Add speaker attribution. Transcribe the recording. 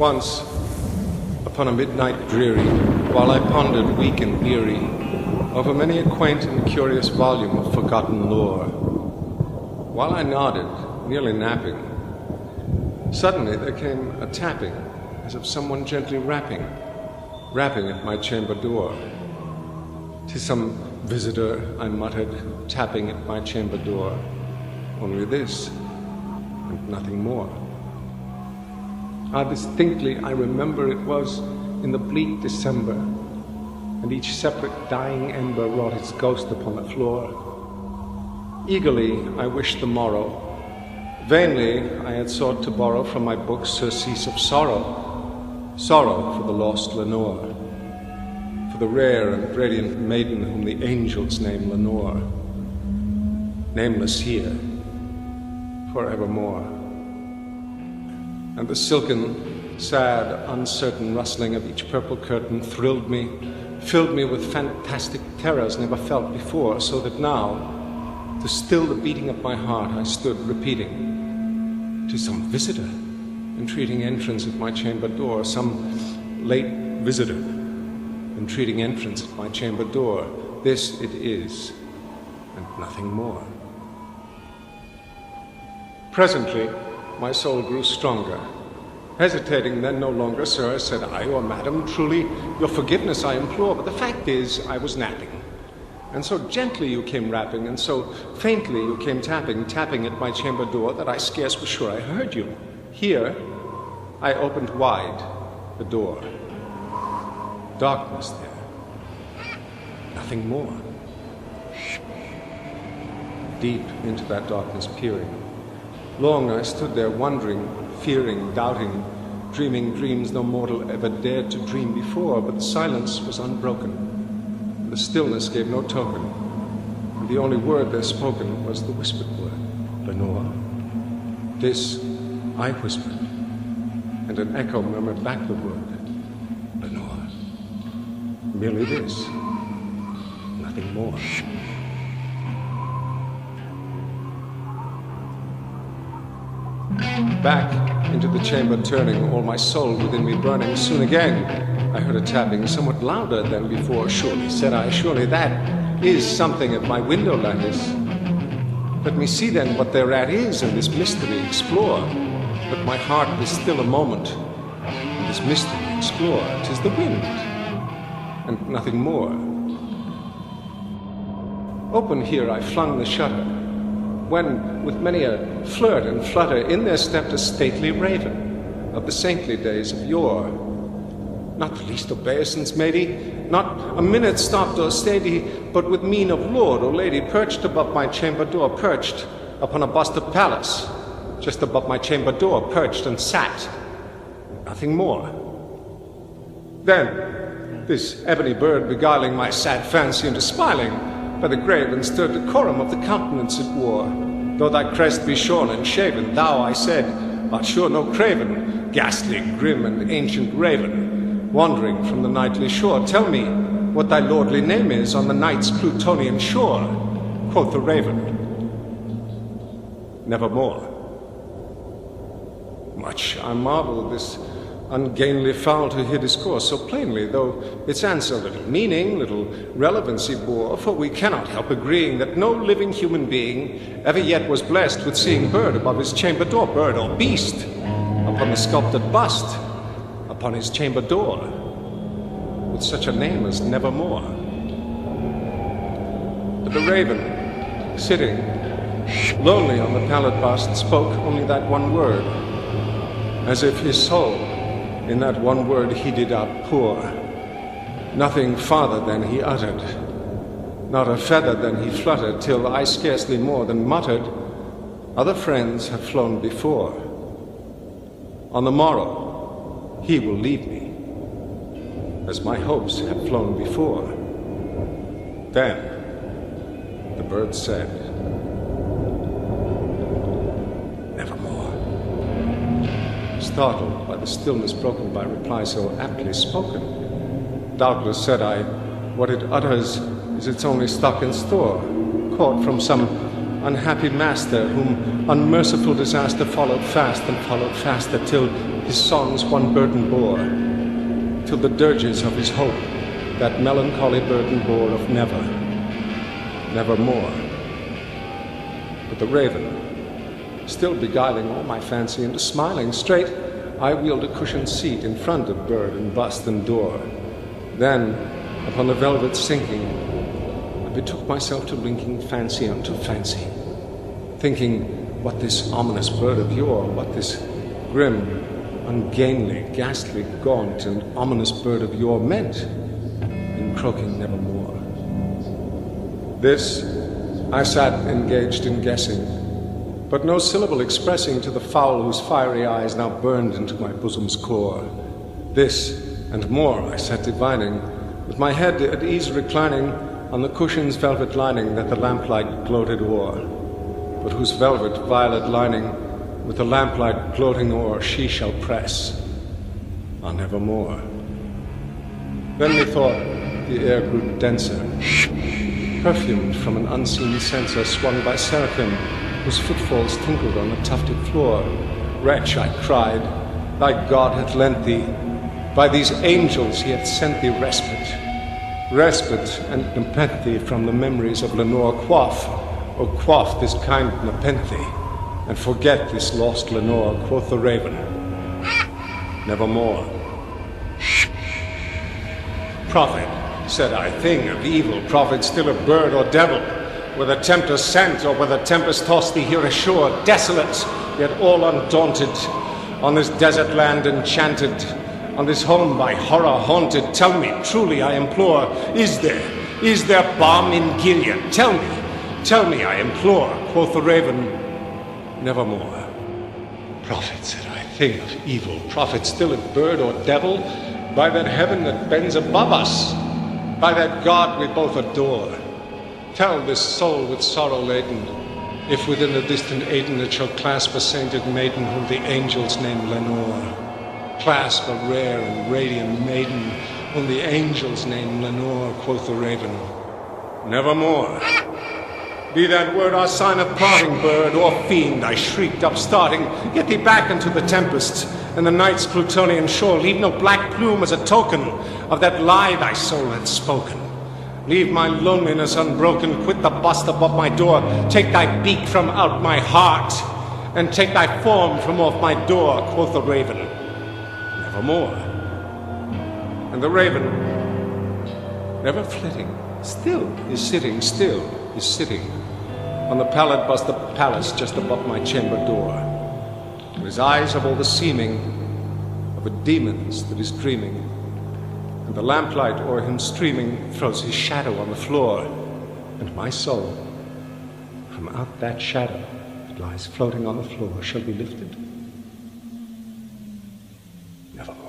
Speaker 1: Once, upon a midnight dreary, while I pondered weak and weary over many a quaint and curious volume of forgotten lore, while I nodded, nearly napping, suddenly there came a tapping, as of someone gently rapping at my chamber door. "'Tis some visitor," I muttered, tapping at my chamber door. Only this, and nothing more. Distinctly I remember it was in the bleak December, and each separate dying ember wrought its ghost upon the floor. Eagerly I wished the morrow. Vainly I had sought to borrow from my books surcease of sorrow, sorrow for the lost Lenore, for the rare and radiant maiden whom the angels name Lenore, nameless here, forevermore. And the silken, sad, uncertain rustling of each purple curtain thrilled me, filled me with fantastic terrors never felt before, so that now, to still the beating of my heart, I stood repeating, "'Tis some visitor entreating entrance at my chamber door, some late visitor entreating entrance at my chamber door. This it is, and nothing more." Presently, my soul grew stronger. Hesitating then no longer, "Sir," said I, "or madam, truly your forgiveness I implore, but the fact is I was napping. And so gently you came rapping, and so faintly you came tapping at my chamber door, that I scarce was sure I heard you. Here, I opened wide the door. Darkness there. Nothing more. Deep into that darkness peering. Long I stood there wondering, fearing, doubting, dreaming dreams no mortal ever dared to dream before, but the silence was unbroken. The stillness gave no token, and the only word there spoken was the whispered word, "Lenore." This I whispered, and an echo murmured back the word, "Lenore." Merely this, nothing more. Back into the chamber turning, all my soul within me burning. Soon again I heard a tapping, somewhat louder than before. "Surely," said I, "surely that is something at my window lattice. Let me see then what thereat is, and this mystery explore." But my heart was still a moment, and this mystery explore. "'Tis the wind, and nothing more." Open here I flung the shutter, when, with many a flirt and flutter, in there stepped a stately raven of the saintly days of yore. Not the least obeisance made he, not a minute stopped or stayed he, but with mien of lord or lady perched above my chamber door, perched upon a bust of Pallas, just above my chamber door, perched and sat, nothing more. Then, this ebony bird beguiling my sad fancy into smiling, by the grave and stir decorum of the countenance it wore. "Though thy crest be shorn and shaven, thou," I said, "art sure no craven, ghastly, grim, and ancient raven, wandering from the nightly shore. Tell me what thy lordly name is on the night's Plutonian shore." Quoth the raven, "Nevermore." Much I marvel this ungainly fowl to hear discourse so plainly, though its answer little meaning, little relevancy bore, for we cannot help agreeing that no living human being ever yet was blessed with seeing bird above his chamber door, bird or beast, upon the sculptured bust, upon his chamber door, with such a name as Nevermore. But the raven, sitting lonely on the pallid bust, spoke only that one word, as if his soul in that one word he did outpour. Nothing farther than he uttered, not a feather than he fluttered, till I scarcely more than muttered, "Other friends have flown before. On the morrow he will leave me, as my hopes have flown before." Then the bird said, "Nevermore." Startled by the stillness broken by reply so aptly spoken, "Doubtless," said I, "what it utters is its only stock and store, caught from some unhappy master, whom unmerciful disaster followed fast and followed faster, till his songs one burden bore, till the dirges of his hope that melancholy burden bore of never, nevermore. But the raven, still beguiling all my fancy into smiling straight, I wheeled a cushioned seat in front of bird and bust and door. Then, upon the velvet sinking, I betook myself to linking fancy unto fancy, thinking what this ominous bird of yore, what this grim, ungainly, ghastly, gaunt, and ominous bird of yore meant in croaking nevermore. This I sat engaged in guessing, but no syllable expressing to the fowl whose fiery eyes now burned into my bosom's core. This and more I sat divining, with my head at ease reclining on the cushion's velvet lining that the lamplight gloated o'er, but whose velvet violet lining with the lamplight gloating o'er she shall press on nevermore. Then methought the air grew denser, perfumed from an unseen censer swung by seraphim whose footfalls tinkled on the tufted floor. Wretch, I cried, thy God hath lent thee, by these angels he hath sent thee respite and nepenthe from the memories of Lenore. Quaff, O quaff this kind nepenthe, and forget this lost Lenore. Quoth the raven, nevermore. Prophet, said I, thing of evil, prophet, still a bird or devil, whether tempter sent or whether tempest tossed thee here ashore, desolate, yet all undaunted, on this desert land enchanted, on this home by horror haunted. Tell me, truly I implore, is there balm in Gilead? Tell me, I implore. Quoth the raven, nevermore. Prophet, said I, thing of evil, prophet, still a bird or devil, by that heaven that bends above us, by that God we both adore, tell this soul with sorrow laden, if within the distant Aden it shall clasp a sainted maiden whom the angels name Lenore. Clasp a rare and radiant maiden whom the angels name Lenore. Quoth the raven, nevermore. Be that word our sign of parting, bird or fiend, I shrieked, upstarting. Get thee back into the tempest and the night's Plutonian shore. Leave no black plume as a token of that lie thy soul hath spoken. Leave my loneliness unbroken, quit the bust above my door. Take thy beak from out my heart, and take thy form from off my door. Quoth the raven, nevermore. And the raven, never flitting, still is sitting on the pallid bust of the palace just above my chamber door. His eyes have all the seeming of a demon's that is dreaming, and the lamplight o'er him streaming throws his shadow on the floor, and my soul, from out that shadow that lies floating on the floor, shall be lifted nevermore.